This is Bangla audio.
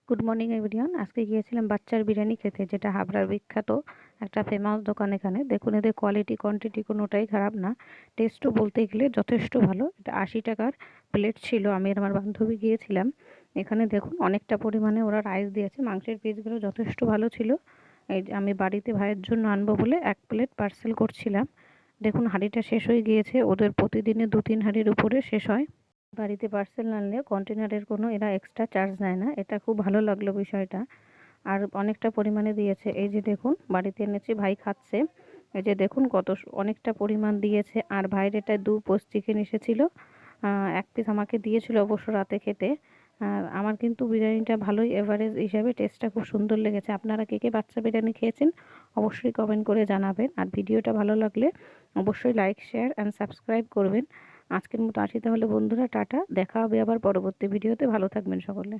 Good morning everyone. আজকে গিয়েছিলাম বাচ্চার বিরিয়ানি খেতে, যেটা হাবড়ার বিখ্যাত একটা ফেমাস দোকান। এখানে দেখুন, এদের কোয়ালিটি কোয়ান্টিটি কোনোটাই খারাপ না। টেস্টও বলতে গেলে যথেষ্ট ভালো। এটা 80 টাকার প্লেট ছিল। আমি আর আমার বান্ধবী গিয়েছিলাম। এখানে দেখুন অনেকটা পরিমাণে ওরা রাইস দিয়েছে। মাংসের পিসগুলো যথেষ্ট ভালো ছিল। এই যে আমি বাড়িতে ভাইয়ের জন্য আনবো বলে 1 প্লেট পার্সেল করছিলাম। দেখুন হাঁড়িটা শেষ হয়ে গিয়েছে। ওদের প্রতিদিনে 2-3 হাঁড়ির উপরে শেষ হয়। বাড়িতে পার্সেল আনলে কন্টেনারের কোনো এরা এক্সট্রা চার্জ নেয় না। এটা খুব ভালো লাগলো বিষয়টা। আর অনেকটা পরিমাণে দিয়েছে। এই যে দেখুন বাড়িতে এনেছি, ভাই খাচ্ছে। এই যে দেখুন অনেকটা পরিমাণ দিয়েছে। আর ভাইয়ের এটা 2 পোস্ট চিকেন এসেছিল। 1 পিস আমাকে দিয়েছিল অবশ্য রাতে খেতে। আমার কিন্তু বিরিয়ানিটা ভালোই এভারেজ হিসাবে টেস্টটা খুব সুন্দর লেগেছে। আপনারা কে কে বাচ্চা বিরিয়ানি খেয়েছেন অবশ্যই কমেন্ট করে জানাবেন। আর ভিডিওটা ভালো লাগলে অবশ্যই লাইক, শেয়ার অ্যান্ড সাবস্ক্রাইব করবেন। আজকের মতো আসি তাহলে বন্ধুরা, টাটা। দেখা হবে আবার পরবর্তী ভিডিওতে। ভালো থাকবেন সকলে।